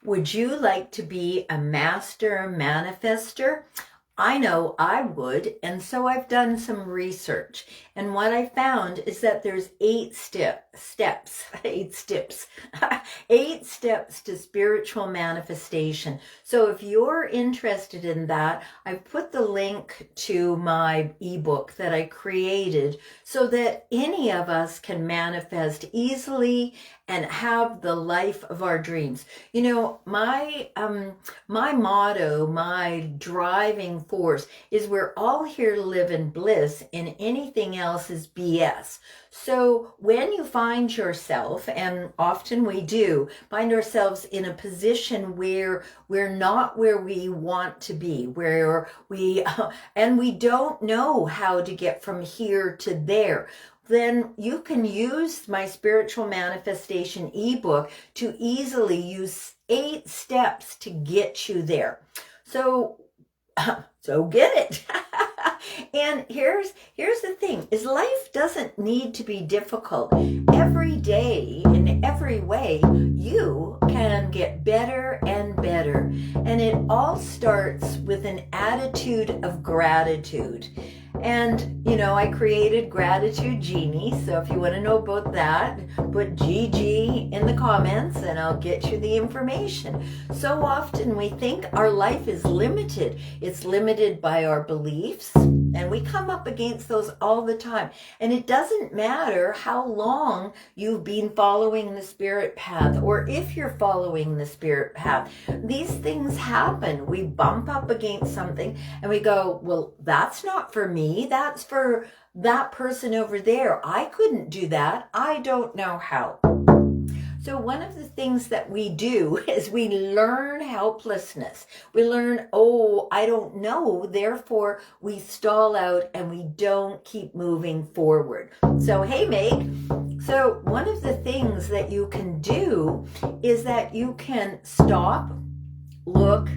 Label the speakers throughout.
Speaker 1: Would you like to be a master manifester? I know I would, and so I've done some research. And what I found is that there's eight steps, eight steps to spiritual manifestation. So if you're interested in that, I've put the link to my ebook that I created so that any of us can manifest easily and have the life of our dreams. You know, my motto, my driving force is we're all here to live in bliss and anything else is BS. So when you find yourself, and often we do, find ourselves in a position where we're not where we want to be, and we don't know how to get from here to there, then you can use my spiritual manifestation ebook to easily use 8 steps to get you there. So get it. And here's the thing is life doesn't need to be difficult. Every day in every way you can get better and better. And it all starts with an attitude of gratitude. And, you know, I created Gratitude Genie. So if you want to know about that, put GG in the comments and I'll get you the information. So often we think our life is limited. It's limited by our beliefs. And we come up against those all the time. And it doesn't matter how long you've been following the spirit path or if you're following the spirit path. These things happen. We bump up against something and we go, well, that's not for me. That's for that person over there. I couldn't do that. I don't know how. So one of the things that we do is we learn helplessness. We learn, oh, I don't know. Therefore, we stall out and we don't keep moving forward. So, hey, Meg. So one of the things that you can do is that you can stop, look,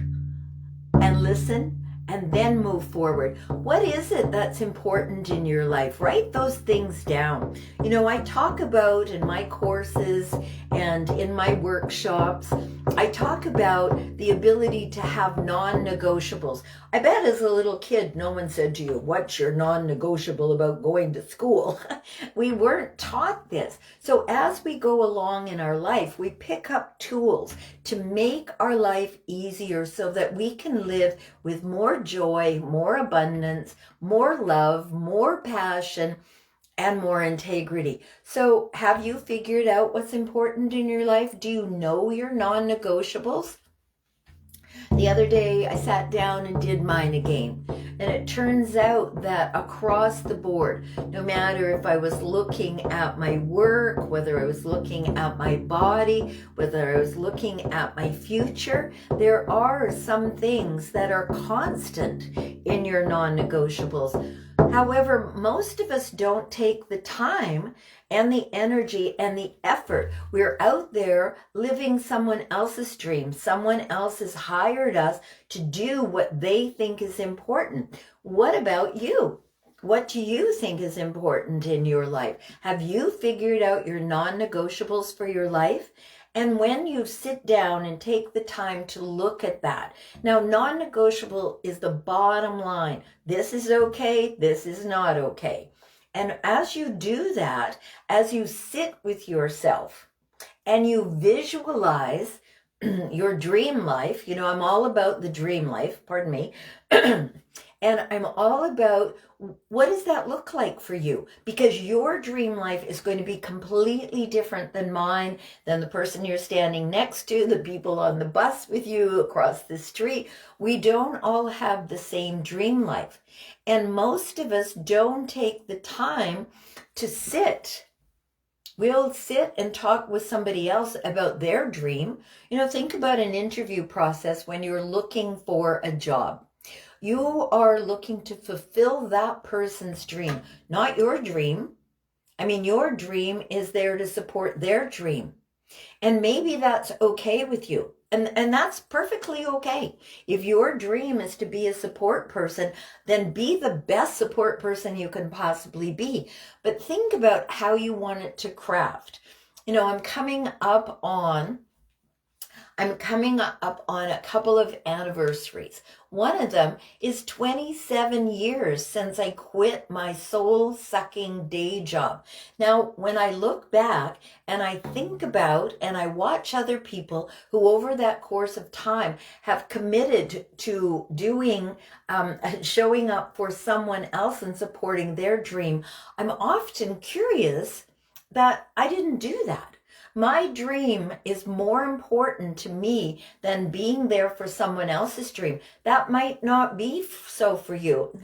Speaker 1: and listen, and then move forward. What is it that's important in your life? Write those things down. You know, I talk about in my courses and in my workshops, I talk about the ability to have non-negotiables. I bet as a little kid, no one said to you, what's your non-negotiable about going to school? We weren't taught this. So as we go along in our life, we pick up tools to make our life easier so that we can live with more joy, more abundance, more love, more passion, and more integrity. So have you figured out what's important in your life? Do you know your non-negotiables? The other day I sat down and did mine again. And it turns out that across the board, no matter if I was looking at my work, whether I was looking at my body, whether I was looking at my future, there are some things that are constant in your non-negotiables. However, most of us don't take the time and the energy and the effort. We're out there living someone else's dream. Someone else has hired us to do what they think is important. What about you? What do you think is important in your life? Have you figured out your non-negotiables for your life? And when you sit down and take the time to look at that, now non-negotiable is the bottom line. This is okay, this is not okay. And as you do that, as you sit with yourself and you visualize your dream life, you know, I'm all about the dream life, pardon me, and I'm all about what does that look like for you? Because your dream life is going to be completely different than mine, than the person you're standing next to, the people on the bus with you across the street. We don't all have the same dream life. And most of us don't take the time to sit. We'll sit and talk with somebody else about their dream. You know, think about an interview process when you're looking for a job. You are looking to fulfill that person's dream, not your dream. I mean, your dream is there to support their dream. And maybe that's okay with you. And that's perfectly okay. If your dream is to be a support person, then be the best support person you can possibly be. But think about how you want it to craft. You know, I'm coming up on I'm coming up on a couple of anniversaries. One of them is 27 years since I quit my soul-sucking day job. Now, when I look back and I think about and I watch other people who over that course of time have committed to doing, showing up for someone else and supporting their dream, I'm often curious that I didn't do that. My dream is more important to me than being there for someone else's dream. That might not be so for you.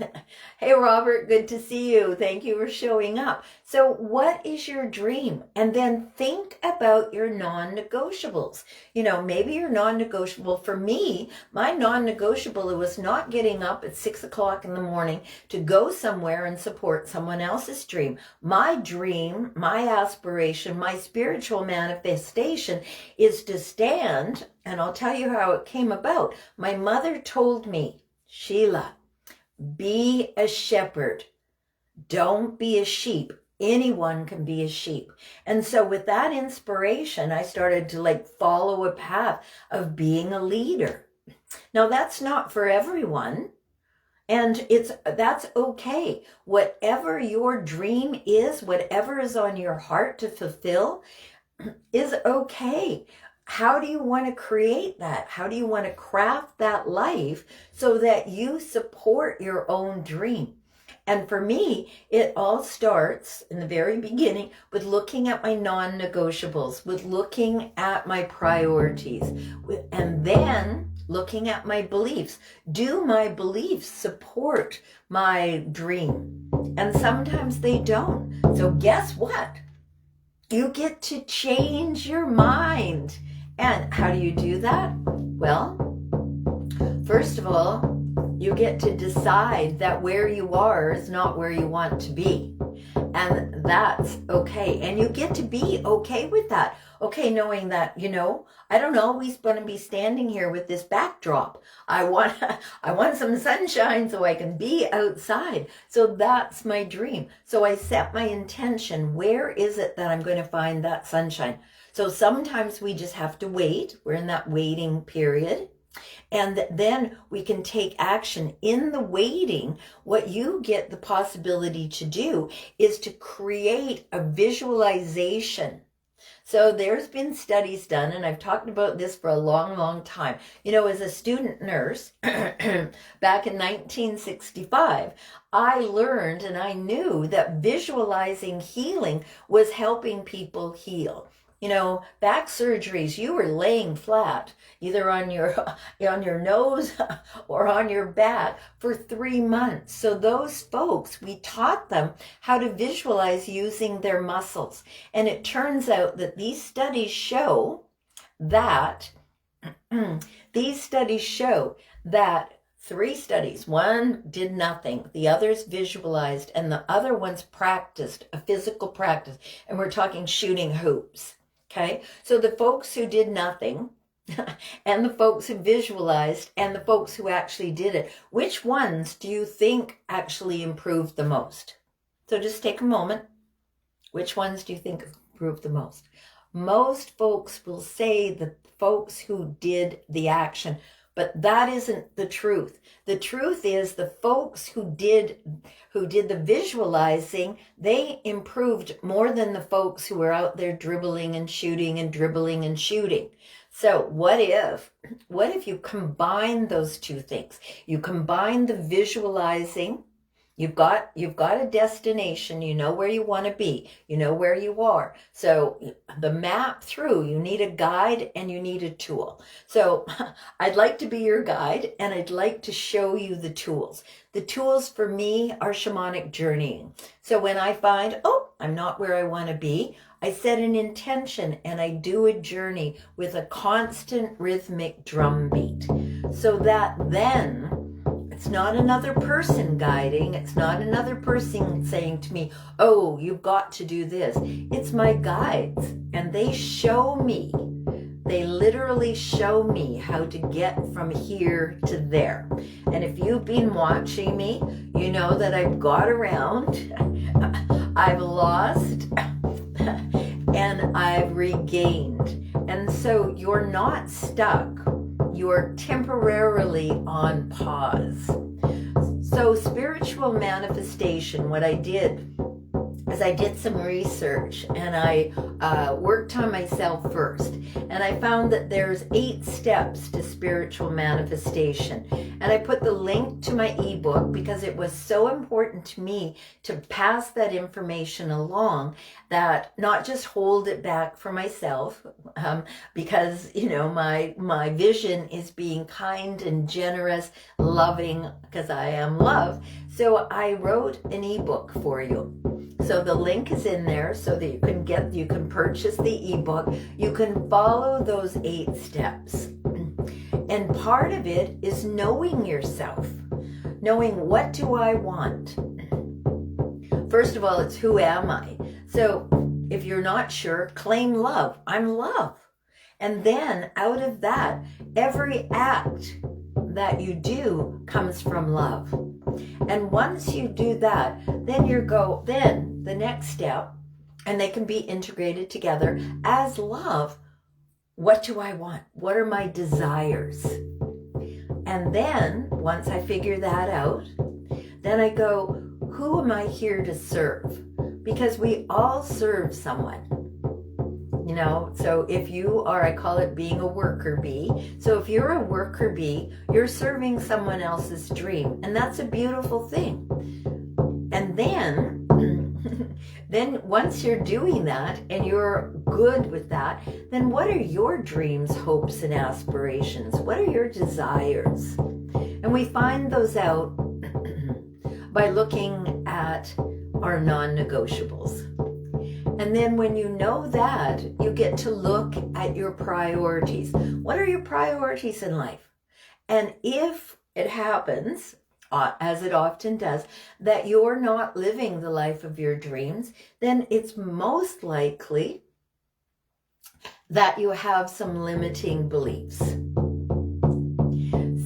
Speaker 1: Hey, Robert, good to see you. Thank you for showing up. So what is your dream? And then think about your non-negotiables. You know, maybe your non-negotiable, for me, my non-negotiable was not getting up at 6 o'clock in the morning to go somewhere and support someone else's dream. My dream, my aspiration, my spiritual manifestation is to stand, and I'll tell you how it came about. My mother told me, Sheila, be a shepherd. Don't be a sheep. Anyone can be a sheep. And so with that inspiration, I started to follow a path of being a leader. Now that's not for everyone. And that's okay. Whatever your dream is, whatever is on your heart to fulfill is okay. How do you want to create that? How do you want to craft that life so that you support your own dream? And for me, it all starts in the very beginning with looking at my non-negotiables, with looking at my priorities, and then looking at my beliefs. Do my beliefs support my dream? And sometimes they don't. So guess what? You get to change your mind. And how do you do that? Well, first of all, you get to decide that where you are is not where you want to be. And that's okay. And you get to be okay with that. Okay, knowing that, I don't always want to be standing here with this backdrop. I want some sunshine so I can be outside. So that's my dream. So I set my intention. Where is it that I'm going to find that sunshine? So sometimes we just have to wait. We're in that waiting period. And then we can take action. In the waiting, what you get the possibility to do is to create a visualization. So there's been studies done, and I've talked about this for a long, long time. As a student nurse, back in 1965, I learned and I knew that visualizing healing was helping people heal. Back surgeries, you were laying flat, either on your nose or on your back for 3 months. So those folks, we taught them how to visualize using their muscles. And it turns out that these studies show that 3 studies, one did nothing, the others visualized, and the other ones practiced a physical practice. And we're talking shooting hoops. Okay, so the folks who did nothing and the folks who visualized and the folks who actually did it, which ones do you think actually improved the most? So just take a moment. Which ones do you think improved the most? Most folks will say the folks who did the action, but that isn't the truth. The truth is the folks who did the visualizing, they improved more than the folks who were out there dribbling and shooting and dribbling and shooting. So what if you combine those two things? You combine the visualizing. You've got a destination, you know where you want to be, you know where you are. So the map through, you need a guide and you need a tool. So I'd like to be your guide and I'd like to show you the tools. The tools for me are shamanic journeying. So when I find, I'm not where I want to be, I set an intention and I do a journey with a constant rhythmic drum beat. So that then it's not another person guiding. It's not another person saying to me, you've got to do this. It's my guides. And they show me, they literally show me how to get from here to there. And if you've been watching me, you know that I've got around, I've lost, and I've regained. And so you're not stuck. You're temporarily on pause. So spiritual manifestation, what I did is I did some research and I worked on myself first. And I found that there's 8 steps to spiritual manifestation. And I put the link to my ebook because it was so important to me to pass that information along, that not just hold it back for myself, because, you know, my vision is being kind and generous, loving, because I am love. So I wrote an ebook for you. So the link is in there so that you can purchase the ebook. You can follow those 8 steps. And part of it is knowing yourself, knowing, what do I want? First of all, it's who am I? So if you're not sure, claim love. I'm love. And then out of that, every act that you do comes from love. And once you do that, then the next step, and they can be integrated together as love. What do I want? What are my desires? And then once I figure that out, then I go, who am I here to serve? Because we all serve someone. You know, so if you are, I call it being a worker bee. So if you're a worker bee, you're serving someone else's dream. And that's a beautiful thing. And then, then once you're doing that and you're good with that, then what are your dreams, hopes, and aspirations? What are your desires? And we find those out by looking at our non-negotiables. And then when you know that, you get to look at your priorities. What are your priorities in life? And if it happens, as it often does, that you're not living the life of your dreams, then it's most likely that you have some limiting beliefs.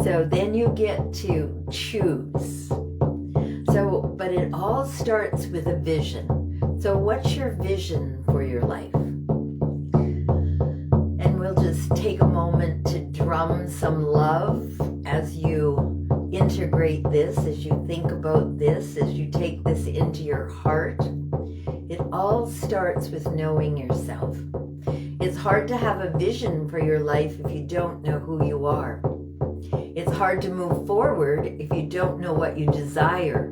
Speaker 1: So then you get to choose. So, but it all starts with a vision. So what's your vision for your life? And we'll just take a moment to drum some love as you integrate this, as you think about this, as you take this into your heart. It all starts with knowing yourself. It's hard to have a vision for your life if you don't know who you are. It's hard to move forward if you don't know what you desire.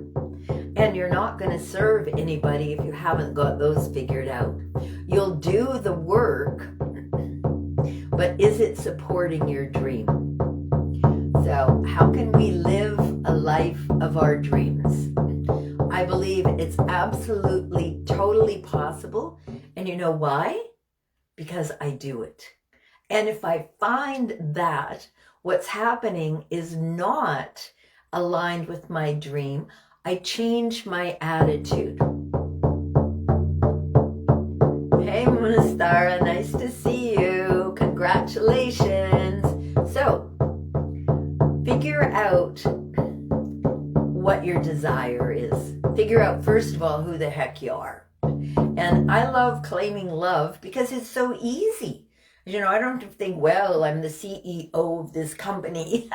Speaker 1: And you're not going to serve anybody if you haven't got those figured out. You'll do the work, but is it supporting your dream? So how can we live a life of our dreams? I believe it's absolutely, totally possible. And you know why? Because I do it. And if I find that what's happening is not aligned with my dream, I change my attitude. Hey, Munastara, nice to see you. Congratulations. So, figure out what your desire is. Figure out, first of all, who the heck you are. And I love claiming love because it's so easy. You know, I don't have to think, well, I'm the CEO of this company.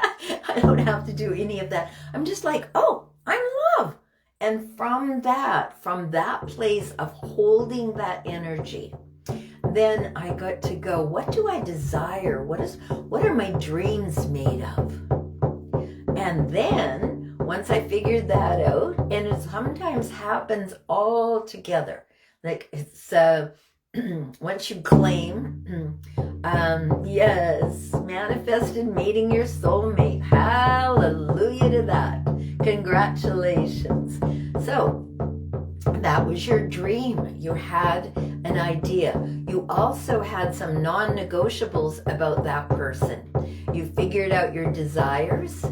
Speaker 1: I don't have to do any of that. I'm just like, oh, I'm love. And from that place of holding that energy, then I got to go, what do I desire? What are my dreams made of? And then once I figured that out, and it sometimes happens all together. Like it's once you claim, yes, manifested meeting your soulmate. Hallelujah to that. Congratulations. So that was your dream. You had an idea. You also had some non-negotiables about that person. You figured out your desires,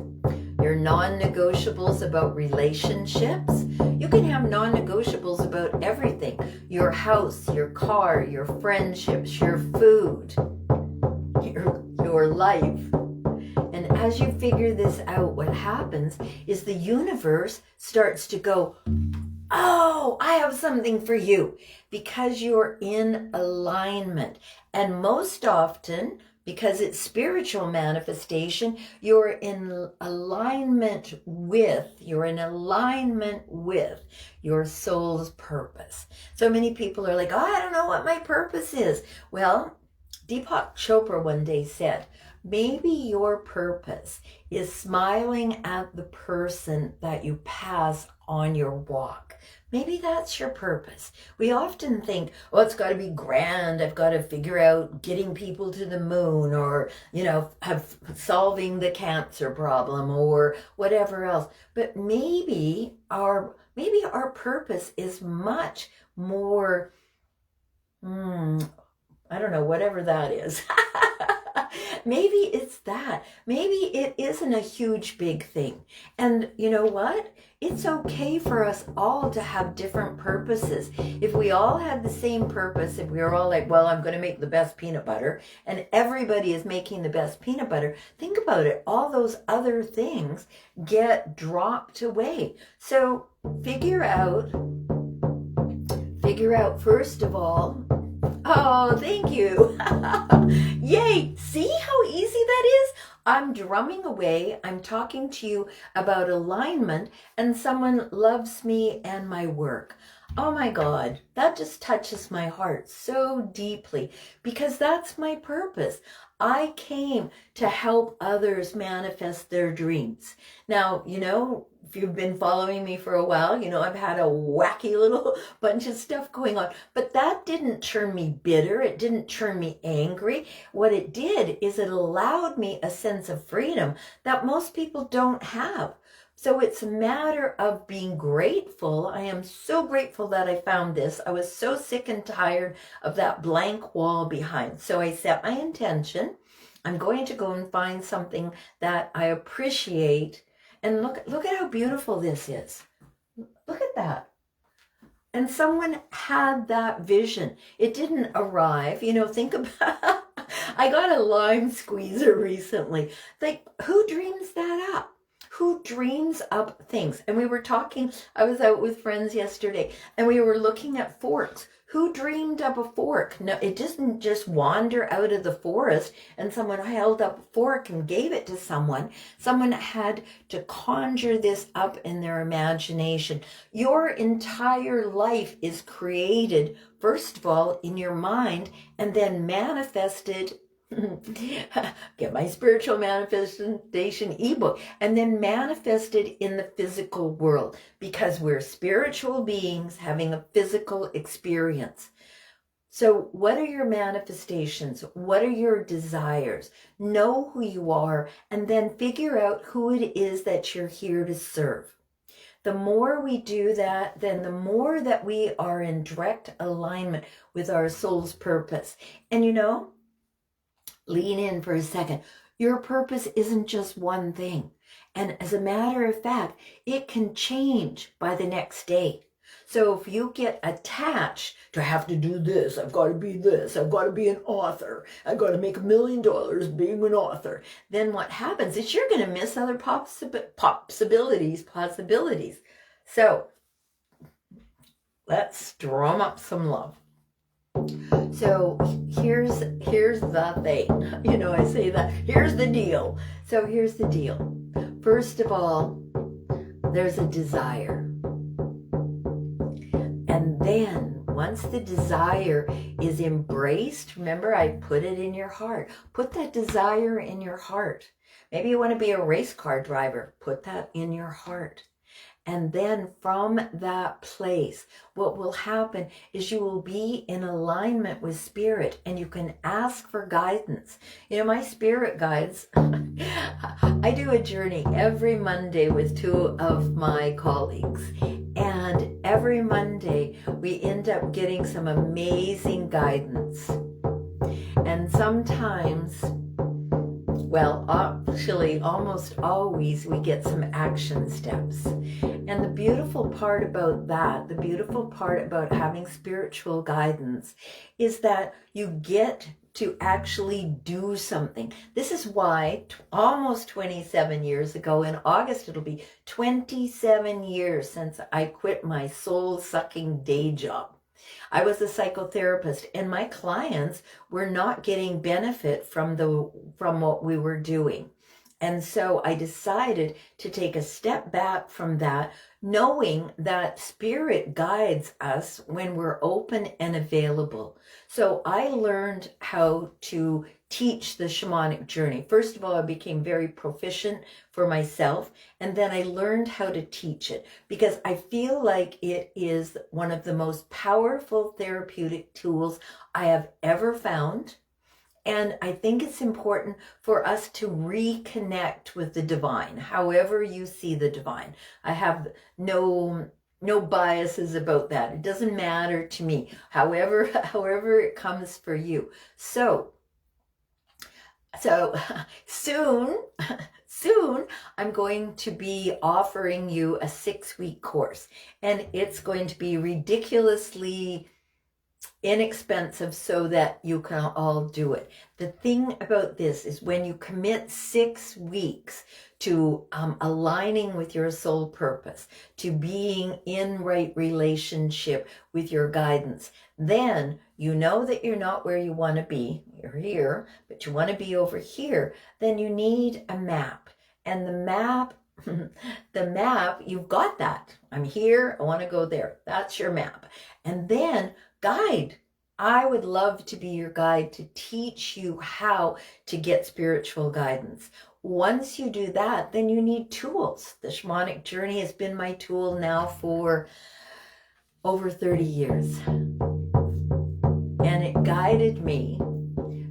Speaker 1: your non-negotiables about relationships. You can have non-negotiables about everything. Your house, your car, your friendships, your food, your life. And as you figure this out, what happens is the universe starts to go, oh, I have something for you, because you're in alignment. And most often, because it's spiritual manifestation, you're in alignment with your soul's purpose. So many people are like, oh, I don't know what my purpose is. Well, Deepak Chopra one day said, maybe your purpose is smiling at the person that you pass on your walk. Maybe that's your purpose. We often think, oh, it's got to be grand. I've got to figure out getting people to the moon, or, solving the cancer problem, or whatever else. But maybe our purpose is much more, I don't know, whatever that is. Maybe it's that. Maybe it isn't a huge, big thing. And you know what? It's okay for us all to have different purposes. If we all had the same purpose, if we were all like, well, I'm going to make the best peanut butter, and everybody is making the best peanut butter, think about it. All those other things get dropped away. So figure out, first of all, oh, thank you. Yay. See how easy that is? I'm drumming away. I'm talking to you about alignment, and someone loves me and my work. Oh my God, that just touches my heart so deeply, because that's my purpose. I came to help others manifest their dreams. Now, if you've been following me for a while, I've had a wacky little bunch of stuff going on, but that didn't turn me bitter. It didn't turn me angry. What it did is it allowed me a sense of freedom that most people don't have. So it's a matter of being grateful. I am so grateful that I found this. I was so sick and tired of that blank wall behind. So I set my intention. I'm going to go and find something that I appreciate. And look at how beautiful this is. Look at that. And someone had that vision. It didn't arrive. Think about, I got a lime squeezer recently. Like, who dreams that up? Who dreams up things? And we were talking, I was out with friends yesterday, and we were looking at forks. Who dreamed up a fork? No, it doesn't just wander out of the forest and someone held up a fork and gave it to someone. Someone had to conjure this up in their imagination. Your entire life is created, first of all, in your mind, and then manifested. Get my spiritual manifestation ebook, and then manifested in the physical world, because we're spiritual beings having a physical experience. So what are your manifestations? What are your desires? Know who you are, and then figure out who it is that you're here to serve. The more we do that, then the more that we are in direct alignment with our soul's purpose. And lean in for a second. Your purpose isn't just one thing. And as a matter of fact, it can change by the next day. So if you get attached to have to do this, I've got to be this, I've got to be an author, I've got to make $1 million being an author, then what happens is you're going to miss other possibilities. So let's drum up some love. So here's the thing. I say that. Here's the deal. So here's the deal. First of all, there's a desire. And then once the desire is embraced, remember I put it in your heart. Put that desire in your heart. Maybe you want to be a race car driver. Put that in your heart. And then from that place, what will happen is you will be in alignment with spirit, and you can ask for guidance. My spirit guides, I do a journey every Monday with 2 of my colleagues. And every Monday, we end up getting some amazing guidance. And sometimes, well, actually, almost always, we get some action steps. And the beautiful part about that, the beautiful part about having spiritual guidance, is that you get to actually do something. This is why almost 27 years ago, in August, it'll be 27 years since I quit my soul-sucking day job. I was a psychotherapist, and my clients were not getting benefit from what we were doing. And so I decided to take a step back from that, knowing that spirit guides us when we're open and available. So I learned how to teach the shamanic journey. First of all, I became very proficient for myself, and then I learned how to teach it because I feel like it is one of the most powerful therapeutic tools I have ever found. And I think it's important for us to reconnect with the divine, however you see the divine. I have no biases about that. It doesn't matter to me, however it comes for you. So soon I'm going to be offering you a 6-week course, and it's going to be ridiculously inexpensive so that you can all do it. The thing about this is when you commit 6 weeks to aligning with your soul purpose, to being in right relationship with your guidance, then you know that you're not where you want to be. You're here, but you want to be over here. Then you need a map. And the map, you've got that. I'm here, I want to go there. That's your map. And then guide. I would love to be your guide to teach you how to get spiritual guidance. Once you do that, then you need tools. The shamanic journey has been my tool now for over 30 years. And it guided me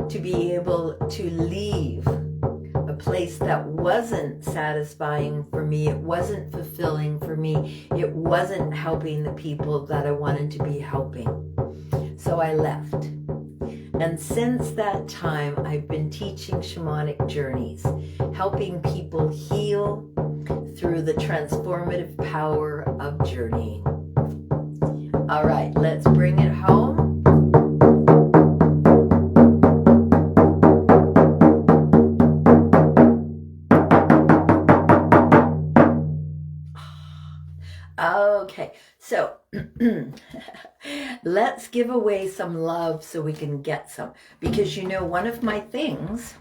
Speaker 1: to be able to leave a place that wasn't satisfying for me. It wasn't fulfilling for me. It wasn't helping the people that I wanted to be helping. So I left. And since that time, I've been teaching shamanic journeys, helping people heal through the transformative power of journeying. All right, let's bring it home. Okay, so let's give away some love so we can get some. Because you know, one of my things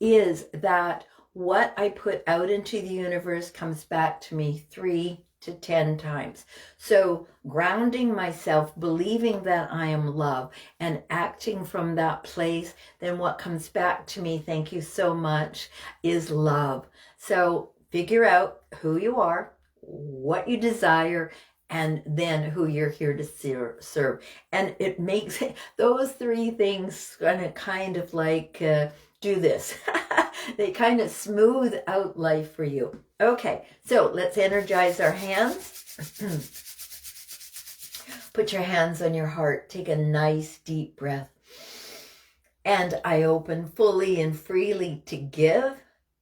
Speaker 1: is that what I put out into the universe comes back to me 3 to 10 times. So grounding myself, believing that I am love and acting from that place, then what comes back to me, thank you so much, is love. So figure out who you are, what you desire, and then who you're here to serve. And it makes those 3 things kind of like do this. They kind of smooth out life for you. Okay, so let's energize our hands. Put your hands on your heart. Take a nice deep breath. And I open fully and freely to give,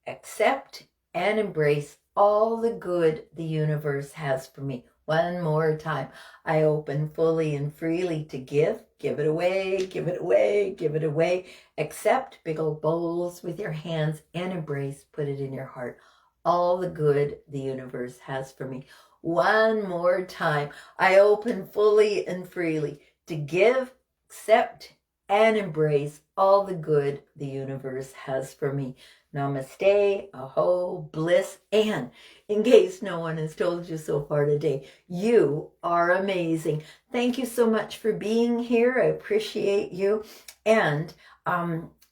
Speaker 1: accept, and embrace all the good the universe has for me. One more time. I open fully and freely to give. Give it away, give it away, give it away. Accept big old bowls with your hands and embrace, put it in your heart. All the good the universe has for me. One more time. I open fully and freely to give, accept, and embrace all the good the universe has for me. Namaste, aho, bliss, and in case no one has told you so far today, you are amazing. Thank you so much for being here. I appreciate you. And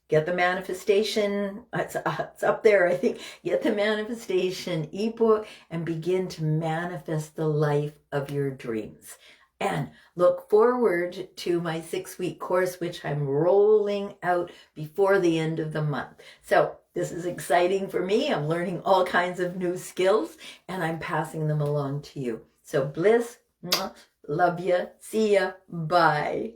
Speaker 1: get the manifestation, it's up there, I think. Get the manifestation ebook and begin to manifest the life of your dreams. And look forward to my 6-week course, which I'm rolling out before the end of the month. So this is exciting for me. I'm learning all kinds of new skills and I'm passing them along to you. So bliss, love ya, see ya, bye.